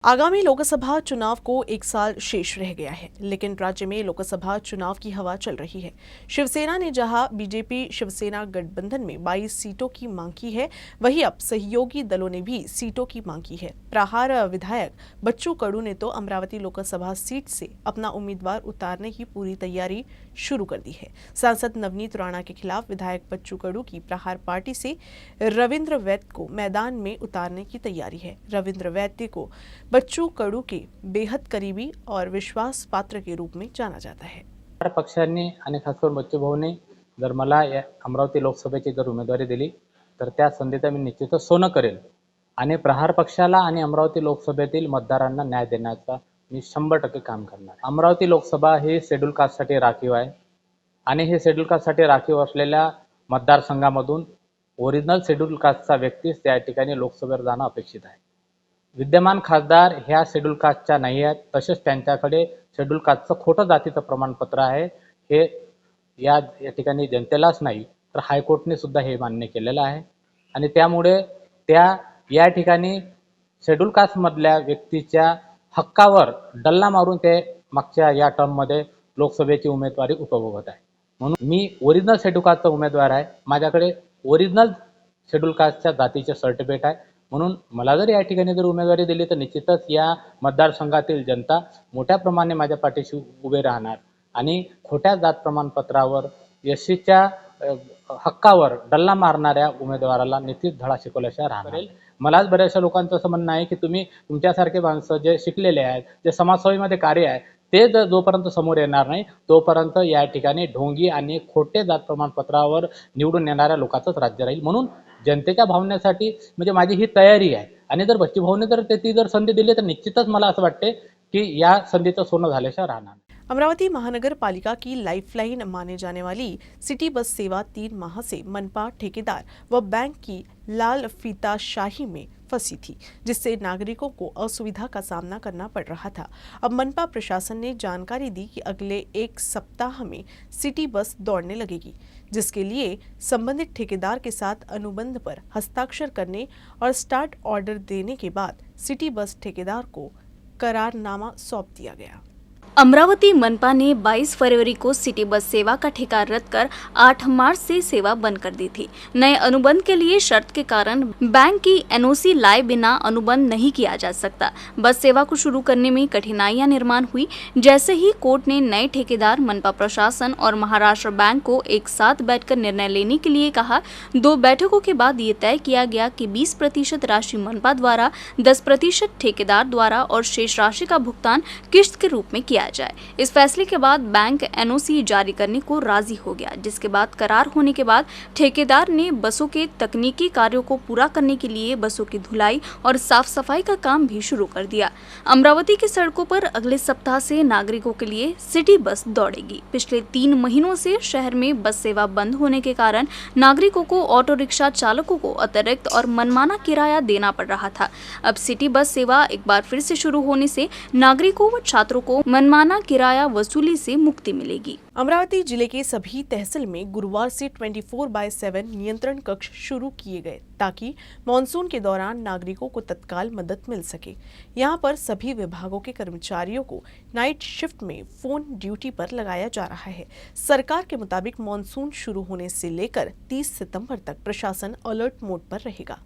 आगामी लोकसभा चुनाव को एक साल शेष रह गया है, लेकिन राज्य में लोकसभा चुनाव की हवा चल रही है। शिवसेना ने जहां बीजेपी शिवसेना गठबंधन में 22 सीटों की मांग की है, वहीं अब सहयोगी दलों ने भी सीटों की मांग की है। प्रहार विधायक बच्चू कडू ने तो अमरावती लोकसभा सीट से अपना उम्मीदवार उतारने की पूरी तैयारी शुरू कर दी है। सांसद नवनीत राणा के खिलाफ विधायक बच्चू कडू की प्रहार पार्टी से रविंद्र वैद्य को मैदान में उतारने की तैयारी है। रविंद्र वैद्य को बच्चू कडू के बेहद करीबी और विश्वास पात्र के रूप में जाना जाता है। पक्षांनी आणि खास करून बच्चू भाऊंनी जर मला या अमरावती लोकसभेची जर उमेदवारी दिली तर त्या संधीचा मी निश्चितच सोनं करेल आणि प्रहार पक्षाला आणि अमरावती लोकसभेतील मतदारांना न्याय देण्याचा मी 100% काम करणार। अमरावती लोकसभा ही शेड्यूल कास्टसाठी राखीव आहे आणि हे शेड्यूल कास्टसाठी राखीव असलेल्या मतदारसंघामधून ओरिजिनल शेड्यूल कास्टचा व्यक्तीच त्या ठिकाणी लोकसभेवर जाणं अपेक्षित आहे। विद्यमान खासदार ह्या शेड्यूल कास्टच्या नाही आहेत, तसेच त्यांच्याकडे शेड्यूल कास्टचं खोटं जातीचं प्रमाणपत्र आहे। हे या ठिकाणी जनतेलाच नाही तर हायकोर्टने सुद्धा हे मान्य केलेलं आहे आणि त्यामुळे त्या या ठिकाणी शेड्यूल कास्ट मधल्या व्यक्तीच्या हक्कावर डल्ला मारून ते मागच्या या टर्ममध्ये लोकसभेची उमेदवारी उपभोगत आहे। म्हणून मी ओरिजिनल शेड्यूल कास्टचा उमेदवार आहे, माझ्याकडे ओरिजिनल शेड्यूल कास्टच्या जातीचे सर्टिफिकेट आहे। म्हणून मला जर या ठिकाणी जर उमेदवारी दिली तर निश्चितच या मतदारसंघातील जनता मोठ्या प्रमाणे माझ्या पाठीशी उभे राहणार आणि खोट्या जात प्रमाणपत्रावर एससीच्या हक्कावर डल्ला मारणाऱ्या उमेदवाराला निश्चित धडा शिकवल्याशिवाय राहणार। मलाच बऱ्याचशा लोकांचं असं म्हणणं आहे की तुम्ही तुमच्यासारखे माणसं जे शिकलेले आहेत, जे समाजसेवेमध्ये कार्य आहे, ते जोपर्यंत समोर येणार नाही तोपर्यंत या ठिकाणी ढोंगी आणि खोटे जात प्रमाणपत्रावर निवडून येणाऱ्या लोकांचंच राज्य राहील। म्हणून जनतेच्या भावनेसाठी म्हणजे माझी ही तयारी आहे आणि जर बच्चू भाऊने जर ती जर संधी दिली तर निश्चितच मला असं वाटते की या संधीचं सोनं झाल्याशिवाय राहणार। अमरावती महानगर पालिका की लाइफलाइन माने जाने वाली सिटी बस सेवा 3 माह से मनपा ठेकेदार व बैंक की लाल फीताशाही में फंसी थी, जिससे नागरिकों को असुविधा का सामना करना पड़ रहा था। अब मनपा प्रशासन ने जानकारी दी कि अगले 1 सप्ताह में सिटी बस दौड़ने लगेगी, जिसके लिए संबंधित ठेकेदार के साथ अनुबंध पर हस्ताक्षर करने और स्टार्ट ऑर्डर देने के बाद सिटी बस ठेकेदार को करारनामा सौंप दिया गया। अमरावती मनपा ने 22 फरवरी को सिटी बस सेवा का ठेका रद्द कर 8 मार्च से सेवा बंद कर दी थी। नए अनुबंध के लिए शर्त के कारण बैंक की एनओसी लाए बिना अनुबंध नहीं किया जा सकता। बस सेवा को शुरू करने में कठिनाइयां निर्माण हुई। जैसे ही कोर्ट ने नए ठेकेदार मनपा प्रशासन और महाराष्ट्र बैंक को एक साथ बैठकर निर्णय लेने के लिए कहा, 2 बैठकों के बाद ये तय किया गया कि 20% राशि मनपा द्वारा, 10% ठेकेदार द्वारा और शेष राशि का भुगतान किस्त के रूप में किया जाए। इस फैसले के बाद बैंक एनओसी जारी करने को राजी हो गया, जिसके बाद करार होने के बाद ठेकेदार ने बसों के तकनीकी कार्यों को पूरा करने के लिए बसों की धुलाई और साफ सफाई का काम भी शुरू कर दिया। अमरावती की सड़कों पर अगले सप्ताह से नागरिकों के लिए सिटी बस दौड़ेगी। पिछले 3 महीनों से शहर में बस सेवा बंद होने के कारण नागरिकों को ऑटो रिक्शा चालकों को अतिरिक्त और मनमाना किराया देना पड़ रहा था। अब सिटी बस सेवा एक बार फिर से शुरू होने से नागरिकों व छात्रों को मनमाना किराया वसूली से मुक्ति मिलेगी। अमरावती जिले के सभी तहसील में गुरुवार से 24/7 नियंत्रण कक्ष शुरू किए गए, ताकि मानसून के दौरान नागरिकों को तत्काल मदद मिल सके। यहां पर सभी विभागों के कर्मचारियों को नाइट शिफ्ट में फोन ड्यूटी पर लगाया जा रहा है। सरकार के मुताबिक मानसून शुरू होने से लेकर 30 सितंबर तक प्रशासन अलर्ट मोड पर रहेगा।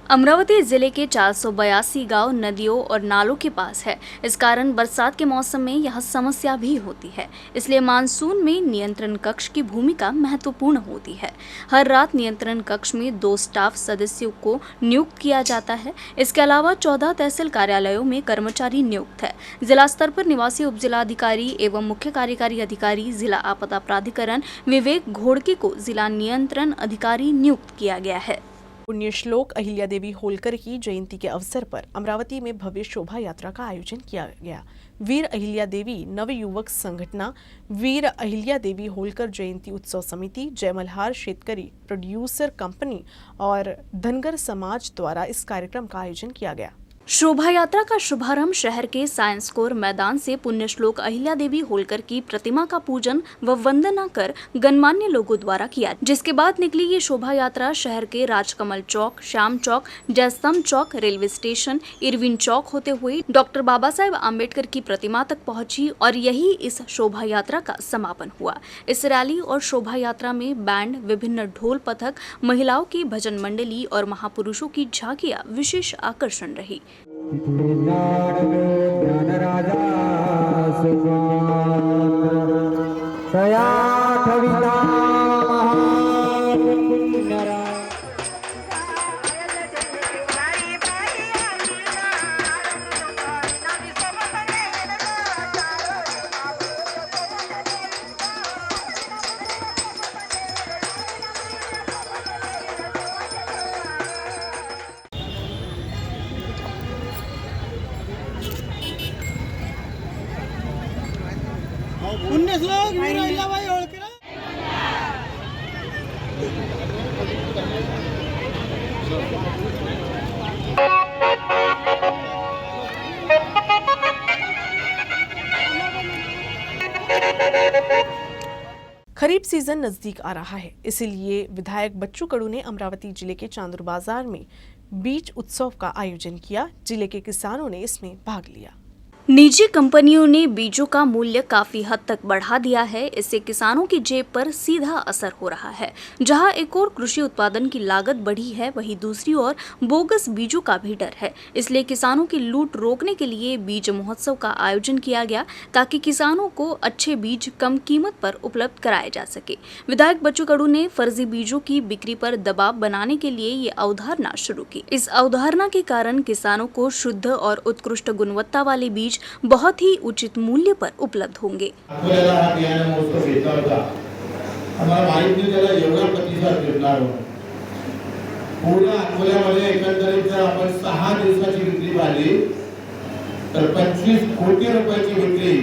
अमरावती जिले के 482 गांव नदियों और नालों के पास है। इस कारण बरसात के मौसम में यह समस्या भी होती है। इसलिए मानसून में नियंत्रण कक्ष की भूमिका महत्वपूर्ण होती है। हर रात नियंत्रण कक्ष में 2 स्टाफ सदस्यों को नियुक्त किया जाता है। इसके अलावा 14 तहसील कार्यालयों में कर्मचारी नियुक्त है। जिला स्तर पर निवासी उप जिलाधिकारी एवं मुख्य कार्यकारी अधिकारी, जिला आपदा प्राधिकरण विवेक घोड़के को जिला नियंत्रण अधिकारी नियुक्त किया गया है। पुण्य श्लोक अहिल्या देवी होलकर की जयंती के अवसर पर अमरावती में भव्य शोभा यात्रा का आयोजन किया गया। वीर अहिल्या देवी नवयुवक संघटना, वीर अहिल्या देवी होलकर जयंती उत्सव समिति, जय मल्हार शेतकरी प्रोड्यूसर कंपनी और धनगर समाज द्वारा इस कार्यक्रम का आयोजन किया गया। शोभा यात्रा का शुभारंभ शहर के साइंस कोर मैदान से पुण्य श्लोक अहिल्या देवी होलकर की प्रतिमा का पूजन व वंदना कर गणमान्य लोगों द्वारा किया, जिसके बाद निकली ये शोभा यात्रा शहर के राजकमल चौक, श्याम चौक, जयस्तंभ चौक, रेलवे स्टेशन, इरविन चौक होते हुए डॉक्टर बाबा साहेब आम्बेडकर की प्रतिमा तक पहुंची और यही इस शोभा यात्रा का समापन हुआ। इस रैली और शोभा यात्रा में बैंड, विभिन्न ढोल पथक, महिलाओं की भजन मंडली और महापुरुषों की झांकियां विशेष आकर्षण रही। पुण्य श्लोक वीर अहिल्याबाई होळकर। खरीफ सीजन नजदीक आ रहा है, इसीलिए विधायक बच्चू कडू ने अमरावती जिले के चांदूर बाजार में बीज उत्सव का आयोजन किया। जिले के किसानों ने इसमें भाग लिया। निजी कंपनियों ने बीजों का मूल्य काफी हद तक बढ़ा दिया है। इससे किसानों की जेब पर सीधा असर हो रहा है। जहां एक और कृषि उत्पादन की लागत बढ़ी है, वहीं दूसरी ओर बोगस बीजों का भी डर है। इसलिए किसानों की लूट रोकने के लिए बीज महोत्सव का आयोजन किया गया, ताकि किसानों को अच्छे बीज कम कीमत पर उपलब्ध कराए जा सके। विधायक बच्चू कडू ने फर्जी बीजों की बिक्री पर दबाव बनाने के लिए ये अवधारणा शुरू की। इस अवधारणा के कारण किसानों को शुद्ध और उत्कृष्ट गुणवत्ता वाले बीज बहुत ही उचित मूल्य पर उपलब्ध होंगे। अकोल्याला हा बियाणे महोत्सव घेतला होता। आम्हाला माहित नाही त्याला एवढा प्रतिसाद भेटणार म्हणून। पूर्ण अकोल्यामध्ये एकंदरीत जर आपण 6 दिवसाची विक्री पाहिली तर 25 कोटी रुपयाची विक्री,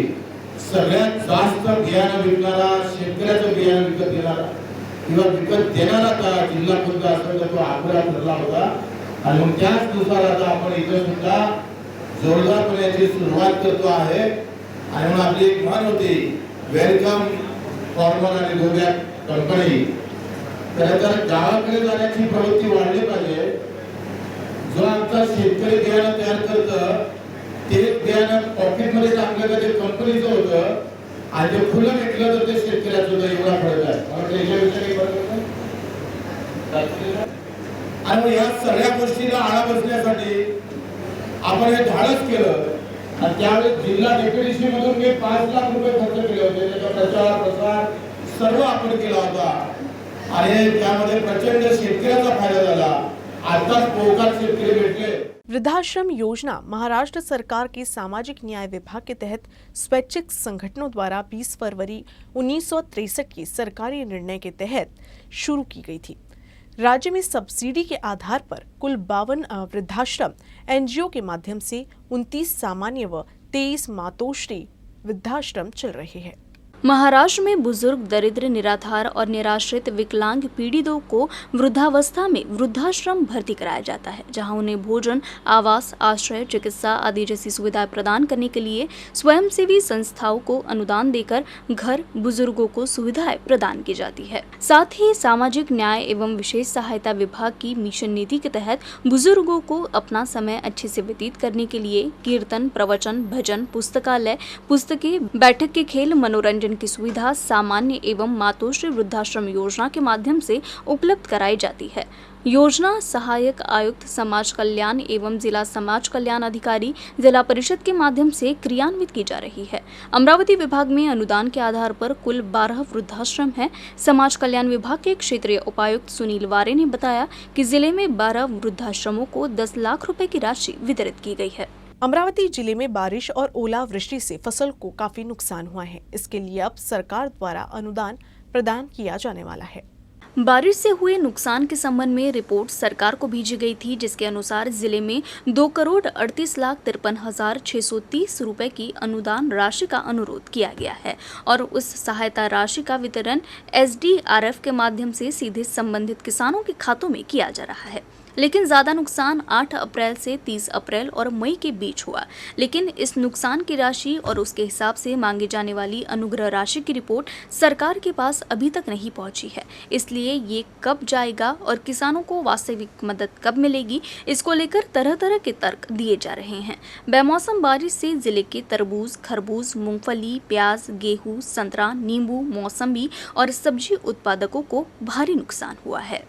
सगळ्यात जास्त बियाणे विकणारा, शेतकऱ्याचं बियाणे विकत घेणारा किंवा विकत देणारा का जिल्हा कोणता असेल तर तो अकोला ठरला होता। आणि मग त्याच दिवसाला आता आपण इथे सुद्धा जोरदारपणे याची सुरुवात करतो आहे। आणि म्हणून आपली एक म्हण होती, वेलकम फॉर्मर आणि गो बॅक कंपनी। तर गावाकडे जाण्याची प्रवृत्ती वाढली पाहिजे। जो आमचा शेतकरी बियाणं तयार करतं ते बियाणं पॉकेटमध्ये टाकलं तर ते कंपनीचं होतं आणि ते खुलं विकलं तर ते शेतकऱ्याचं होतं। एवढा फरक आहे। मला याच्याविषयी काही फरक नाही। आणि या सगळ्या गोष्टीला आळा बसण्यासाठी आपण हे धाडस केलं आणि त्यावेळेस जिल्हा डेप्युटेशन मधून मी 5 लाख रुपये खर्च केले होते। त्याचा प्रचार प्रसार सर्व आपण केला होता आणि त्यामध्ये प्रचंड शेतकऱ्याचा फायदा झाला। आताच पोकार शेतकरी भेटले। वृद्धाश्रम योजना महाराष्ट्र सरकार के सामाजिक न्याय विभाग के तहत स्वैच्छिक संगठनों द्वारा 20 फरवरी 1963 के सरकारी निर्णय के तहत शुरू की गई थी। राज्य में सब्सिडी के आधार पर कुल 52 वृद्धाश्रम एनजीओ के माध्यम से 29 सामान्य व 23 मातोश्री वृद्धाश्रम चल रहे हैं। महाराष्ट्र में बुजुर्ग, दरिद्र, निराधार और निराश्रित विकलांग पीड़ितों को वृद्धावस्था में वृद्धाश्रम भर्ती कराया जाता है, जहां उन्हें भोजन, आवास, आश्रय, चिकित्सा आदि जैसी सुविधाएं प्रदान करने के लिए स्वयंसेवी संस्थाओं को अनुदान देकर घर बुजुर्गों को सुविधाएं प्रदान की जाती है। साथ ही सामाजिक न्याय एवं विशेष सहायता विभाग की मिशन नीति के तहत बुजुर्गों को अपना समय अच्छे से व्यतीत करने के लिए कीर्तन, प्रवचन, भजन, पुस्तकालय, पुस्तकें, बैठक के खेल, मनोरंजन की सुविधा सामान्य एवं मातोश्री वृद्धाश्रम योजना के माध्यम से उपलब्ध कराई जाती है। योजना सहायक आयुक्त समाज कल्याण एवं जिला समाज कल्याण अधिकारी जिला परिषद के माध्यम से क्रियान्वित की जा रही है। अमरावती विभाग में अनुदान के आधार पर कुल 12 वृद्धाश्रम हैं। समाज कल्याण विभाग के क्षेत्रीय उपायुक्त सुनील वारे ने बताया कि जिले में 12 वृद्धाश्रमों को 10 लाख रुपए की राशि वितरित की गई है। अमरावती जिले में बारिश और ओलावृष्टि से फसल को काफी नुकसान हुआ है। इसके लिए अब सरकार द्वारा अनुदान प्रदान किया जाने वाला है। बारिश से हुए नुकसान के संबंध में रिपोर्ट सरकार को भेजी गई थी, जिसके अनुसार जिले में 2,38,53,630 रुपए की अनुदान राशि का अनुरोध किया गया है और उस सहायता राशि का वितरण SDRF के माध्यम से सीधे संबंधित किसानों के खातों में किया जा रहा है। लेकिन ज़्यादा नुकसान 8 अप्रैल से 30 अप्रैल और मई के बीच हुआ। लेकिन इस नुकसान की राशि और उसके हिसाब से मांगी जाने वाली अनुग्रह राशि की रिपोर्ट सरकार के पास अभी तक नहीं पहुंची है। इसलिए ये कब जाएगा और किसानों को वास्तविक मदद कब मिलेगी, इसको लेकर तरह तरह के तर्क दिए जा रहे हैं। बेमौसम बारिश से जिले के तरबूज, खरबूज, मूंगफली, प्याज, गेहूं, संतरा, नींबू, मौसम्बी और सब्जी उत्पादकों को भारी नुकसान हुआ है।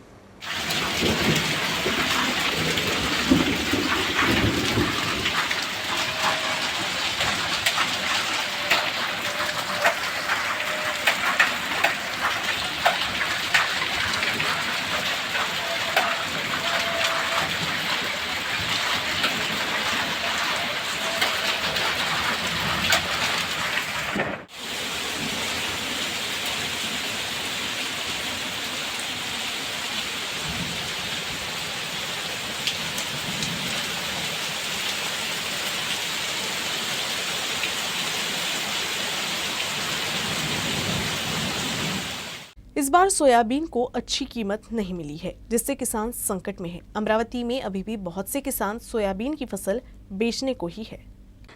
इस बार सोयाबीन को अच्छी कीमत नहीं मिली है, जिससे किसान संकट में है। अमरावती में अभी भी बहुत से किसान सोयाबीन की फसल बेचने को ही है।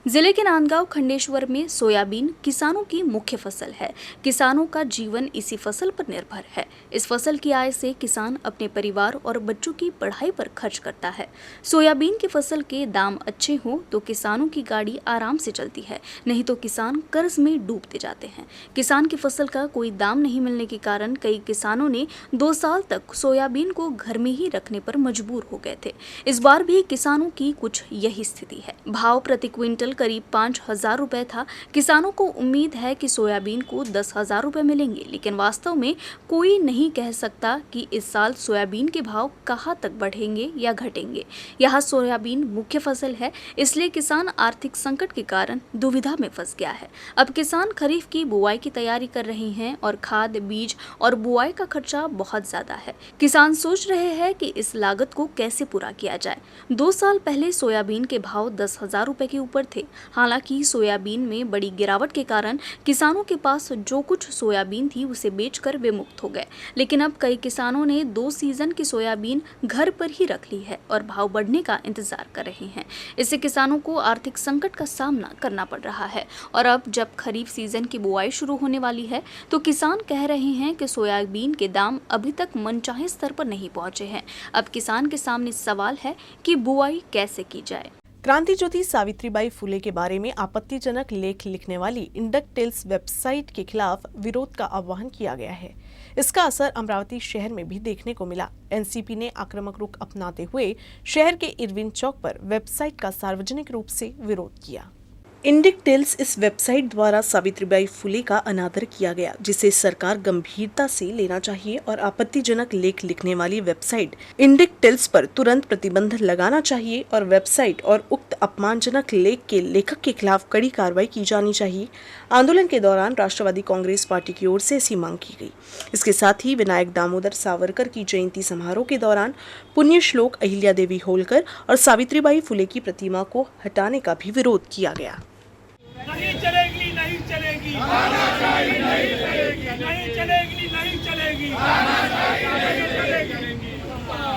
जिले के नांदगांव खंडेश्वर में सोयाबीन किसानों की मुख्य फसल है। किसानों का जीवन इसी फसल पर निर्भर है। इस फसल की आय से किसान अपने परिवार और बच्चों की पढ़ाई पर खर्च करता है। सोयाबीन की फसल के दाम अच्छे हों तो किसानों की गाड़ी आराम से चलती है, नहीं तो किसान कर्ज में डूबते जाते हैं। किसान की फसल का कोई दाम नहीं मिलने के कारण कई किसानों ने 2 साल तक सोयाबीन को घर में ही रखने पर मजबूर हो गए थे। इस बार भी किसानों की कुछ यही स्थिति है। भाव प्रति क्विंटल करीब 5,000 रुपए था। किसानों को उम्मीद है कि सोयाबीन को 10,000 रुपए मिलेंगे, लेकिन वास्तव में कोई नहीं कह सकता कि इस साल सोयाबीन के भाव कहां तक बढ़ेंगे या घटेंगे। यह सोयाबीन मुख्य फसल है, इसलिए किसान आर्थिक संकट के कारण दुविधा में फंस गया है। अब किसान खरीफ की बुआई की तैयारी कर रहे हैं और खाद, बीज और बुआई का खर्चा बहुत ज्यादा है। किसान सोच रहे हैं कि इस लागत को कैसे पूरा किया जाए। 2 साल पहले सोयाबीन के भाव 10,000 रुपए के ऊपर थे। हालांकि सोयाबीन में बड़ी गिरावट के कारण किसानों के पास जो कुछ सोयाबीन थी उसे बेचकर वे मुक्त हो गए। लेकिन अब कई किसानों ने 2 सीजन की सोयाबीन घर पर ही रख ली है और भाव बढ़ने का इंतजार कर रहे हैं। इससे किसानों को आर्थिक संकट का सामना करना पड़ रहा है। और अब जब खरीफ सीजन की बुआई शुरू होने वाली है तो किसान कह रहे हैं कि सोयाबीन के दाम अभी तक मनचाहे स्तर पर नहीं पहुंचे हैं। अब किसान के सामने सवाल है कि बुआई कैसे की जाए। क्रांति ज्योति सावित्रीबाई फुले के बारे में आपत्तिजनक लेख लिखने वाली इंडक्टेल्स वेबसाइट के खिलाफ विरोध का आह्वान किया गया है। इसका असर अमरावती शहर में भी देखने को मिला। एनसीपी ने आक्रामक रुख अपनाते हुए शहर के इरविन चौक पर वेबसाइट का सार्वजनिक रूप से विरोध किया। इंडक्टेल्स इस वेबसाइट द्वारा सावित्रीबाई फुले का अनादर किया गया, जिसे सरकार गंभीरता से लेना चाहिए और आपत्तिजनक लेख लिखने वाली वेबसाइट इंडक्टेल्स पर तुरंत प्रतिबंध लगाना चाहिए और वेबसाइट और उक्त अपमानजनक लेख के लेखक के खिलाफ कड़ी कार्रवाई की जानी चाहिए। आंदोलन के दौरान राष्ट्रवादी कांग्रेस पार्टी की ओर से ऐसी मांग की गई। इसके साथ ही विनायक दामोदर सावरकर की जयंती समारोह के दौरान पुण्य श्लोक अहिल्या देवी होलकर और सावित्रीबाई फुले की प्रतिमा को हटाने का भी विरोध किया गया। नहीं चलेगी, नहीं चलेगी, नहीं चलेगी, नहीं चलेगी, नहीं चलेगी,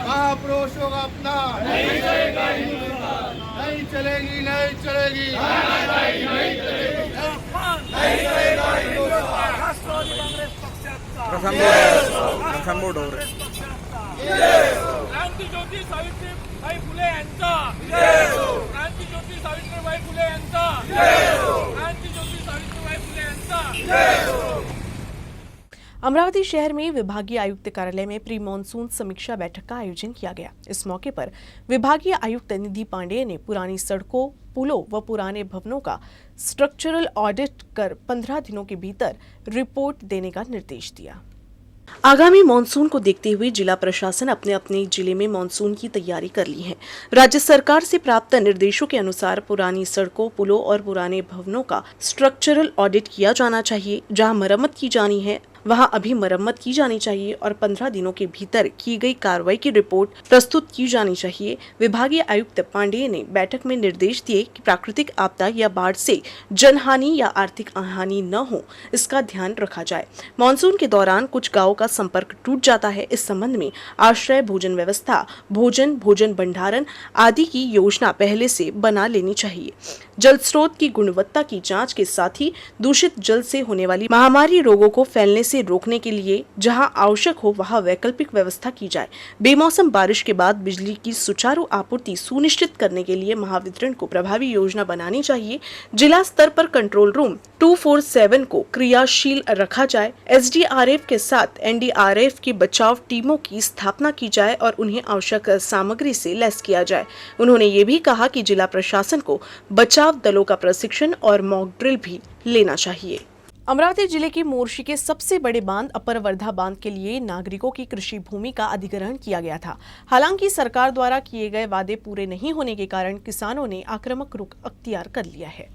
महापुरुष होगा अपना, नहीं चलेगा, नहीं चलेगी, नहीं चलेगी, नहीं चलेगा, राष्ट्रवादी काँग्रेस पक्षाचा क्रांती ज्योती सावित्रीबाई फुले यांचा, क्रांती ज्योती सावित्रीबाई फुले यांचा, क्रांती ज्योती सावित्रीबाई फुले यांचा। अमरावती शहर में विभागीय आयुक्त कार्यालय में प्री मानसून समीक्षा बैठक का आयोजन किया गया। इस मौके पर विभागीय आयुक्त निधि पांडेय ने पुरानी सड़कों, पुलों व पुराने भवनों का स्ट्रक्चरल ऑडिट कर 15 दिनों के भीतर रिपोर्ट देने का निर्देश दिया। आगामी मानसून को देखते हुए जिला प्रशासन अपने अपने जिले में मानसून की तैयारी कर ली है। राज्य सरकार से प्राप्त निर्देशों के अनुसार पुरानी सड़कों, पुलों और पुराने भवनों का स्ट्रक्चरल ऑडिट किया जाना चाहिए। जहां मरम्मत की जानी है वहां अभी मरम्मत की जानी चाहिए और 15 दिनों के भीतर की गई कार्रवाई की रिपोर्ट प्रस्तुत की जानी चाहिए। विभागीय आयुक्त पांडेय ने बैठक में निर्देश दिए कि प्राकृतिक आपदा या बाढ़ से जनहानि या आर्थिक हानि न हो, इसका ध्यान रखा जाए। मानसून के दौरान कुछ गांवों का संपर्क टूट जाता है। इस संबंध में आश्रय, भोजन व्यवस्था, भोजन भंडारण आदि की योजना पहले से बना लेनी चाहिए। जल स्रोत की गुणवत्ता की जांच के साथ ही दूषित जल से होने वाली महामारी रोगों को फैलने से रोकने के लिए जहां आवश्यक हो वहां वैकल्पिक व्यवस्था की जाए। बेमौसम बारिश के बाद बिजली की सुचारू आपूर्ति सुनिश्चित करने के लिए महावितरण को प्रभावी योजना बनानी चाहिए। जिला स्तर पर कंट्रोल रूम 247 को क्रियाशील रखा जाए। SDRF के साथ NDRF की बचाव टीमों की स्थापना की जाए और उन्हें आवश्यक सामग्री से लैस किया जाए। उन्होंने ये भी कहा कि जिला प्रशासन को बचाव दलों का प्रशिक्षण और मॉक ड्रिल भी लेना चाहिए। अमरावती जिले की मोर्शी के सबसे बड़े बांध अपर वर्धा बांध के लिए नागरिकों की कृषि भूमि का अधिग्रहण किया गया था। हालांकि सरकार द्वारा किए गए वादे पूरे नहीं होने के कारण किसानों ने आक्रामक रुख अख्तियार कर लिया है।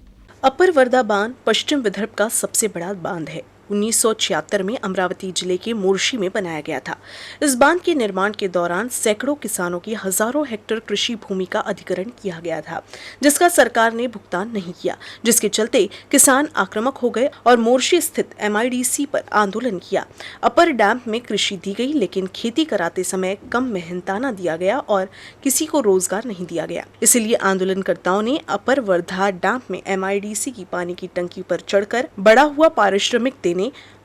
अपर वर्धा बांध पश्चिम विदर्भ का सबसे बड़ा बांध है। 1976 में अमरावती जिले के मोर्शी में बनाया गया था। इस बांध के निर्माण के दौरान सैकड़ों किसानों की हजारों हेक्टेयर कृषि भूमि का अधिग्रहण किया गया था, जिसका सरकार ने भुगतान नहीं किया, जिसके चलते किसान आक्रामक हो गए और मोर्शी स्थित MIDC पर आंदोलन किया। अपर डैम में कृषि दी गई, लेकिन खेती कराते समय कम मेहनताना दिया गया और किसी को रोजगार नहीं दिया गया। इसलिए आंदोलनकर्ताओं ने अपर वर्धा डैम में MIDC की पानी की टंकी पर चढ़कर बढ़ा हुआ पारिश्रमिक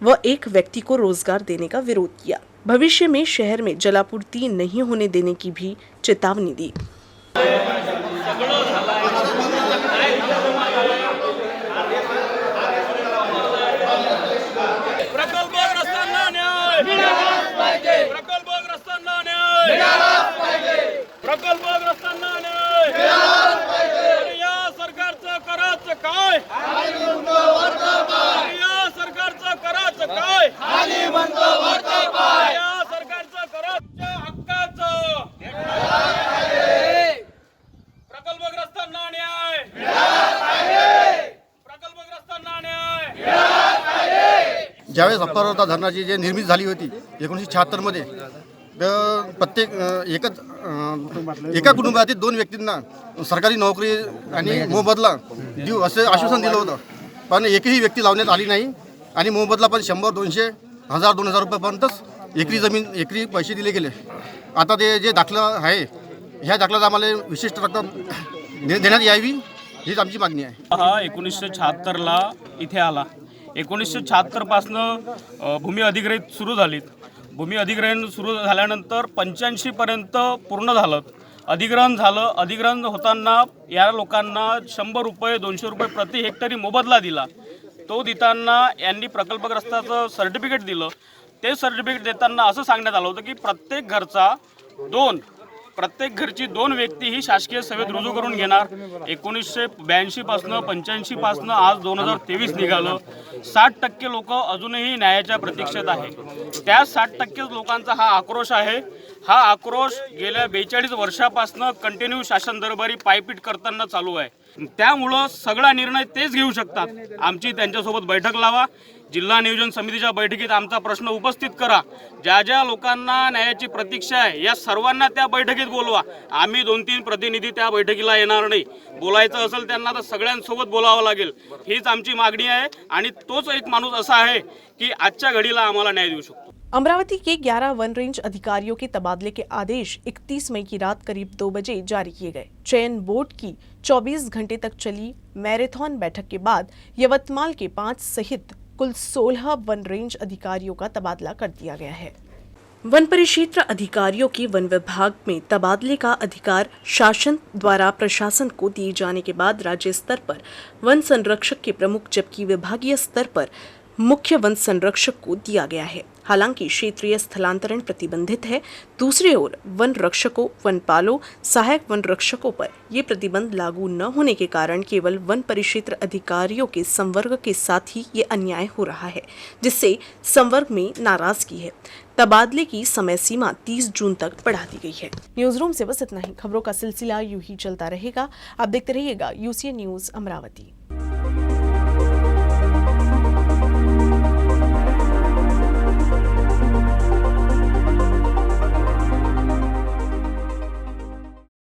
व एक व्यक्ति को रोजगार देने का विरोध किया। भविष्य में शहर में जलापूर्ति नहीं होने देने की भी चेतावनी दी। प्रकल्पग्रस्तांना न्याय मिळालाच पाहिजे। प्रकल्पग्रस्तांना न्याय मिळालाच पाहिजे। प्रकल्पग्रस्तांना न्याय मिळालाच पाहिजे। या सरकारचं करायचं काय? या सरकारचं करायचं काय? या सरकारचं करायचं हक्काचं प्रकल्पग्रस्तांना न्याय मिळालाच पाहिजे। प्रकल्पग्रस्तांना न्याय मिळालाच पाहिजे। ज्यावेळेस अप्पर वर्धा धरणाची जे निर्मिती झाली होती 1976 मध्ये, तर प्रत्येक एका कुटुंबातील 2 व्यक्तींना सरकारी नोकरी आणि मोबदला देऊ असे आश्वासन दिलं होतं, पण एकही व्यक्ती लावण्यात आली नाही आणि मोबदला पण 100, 200, 1000, 2000 रुपयापर्यंतच एकरी पैसे दिले गेले। आता ते जे दाखलं आहे, ह्या दाखल्यात आम्हाला विशिष्ट रक्कम देण्यात यावी हीच आमची मागणी आहे। हा 1976ला इथे आला। 1976 पासनं भूमी अधिग्रहित सुरू झालीत। भूमी अधिग्रहण सुरू झाल्यानंतर 85 पर्यंत पूर्ण झालं। अधिग्रहण झालं। अधिग्रहण होताना या लोकांना 100 रुपये 200 रुपये प्रति हेक्टरी मोबदला दिला। तो देताना यांनी प्रकल्पग्रस्ताचं सर्टिफिकेट दिलं। ते सर्टिफिकेट देताना असं सांगण्यात आलं होतं की प्रत्येक घरची 2 व्यक्ती ही शासकीय सेवेत रुजू करून घेणार। 1982 पासनं 85 पासनं आज 2023 निघालं। 60% लोक अजूनही न्यायाच्या प्रतीक्षेत आहे। त्या 60% लोकांचा हा आक्रोश आहे। हा आक्रोश गेल्या 42 वर्षापासून कंटिन्यू शासन दरबारी पायपीट करताना चालू आहे। त्यामुळं सगळा निर्णय तेच घेऊ शकतात। आमची त्यांच्यासोबत बैठक लावा। जिल्हा नियोजन समितीच्या बैठकीत आमचा प्रश्न उपस्थित करा। ज्या लोकांना न्यायाची प्रतीक्षा आहे या सर्वांना त्या बैठकीत बोलवा। आम्ही 2-3 प्रतिनिधी त्या बैठकीला येणार नाही। बोलायचं असेल त्यांना तर सगळ्यांसोबत बोलावं लागेल, हीच आमची मागणी आहे। आणि तोच एक माणूस असा आहे की आजच्या घडीला आम्हाला न्याय देऊ शकतो। अमरावती के 11 वन रेंज अधिकारियों के तबादले के आदेश 31 मई की रात करीब 2 बजे जारी किए गए। चयन बोर्ड की 24 घंटे तक चली मैराथन बैठक के बाद यवतमाल के 5 सहित कुल 16 वन रेंज अधिकारियों का तबादला कर दिया गया है। वन परिक्षेत्र अधिकारियों के वन विभाग में तबादले का अधिकार शासन द्वारा प्रशासन को दिए जाने के बाद राज्य स्तर पर वन संरक्षक के प्रमुख, जबकि विभागीय स्तर पर मुख्य वन संरक्षक को दिया गया है। हालांकि क्षेत्रीय स्थलांतरण प्रतिबंधित है। दूसरी ओर वन रक्षकों, वनपालों, सहायक वन रक्षकों पर ये प्रतिबंध लागू न होने के कारण केवल वन परिक्षेत्र अधिकारियों के संवर्ग के साथ ही ये अन्याय हो रहा है, जिससे संवर्ग में नाराजगी है। तबादले की समय सीमा 30 जून तक बढ़ा दी गई है। न्यूज रूम से बस इतना ही। खबरों का सिलसिला यूं ही चलता रहेगा। आप देखते रहिएगा UCN न्यूज अमरावती।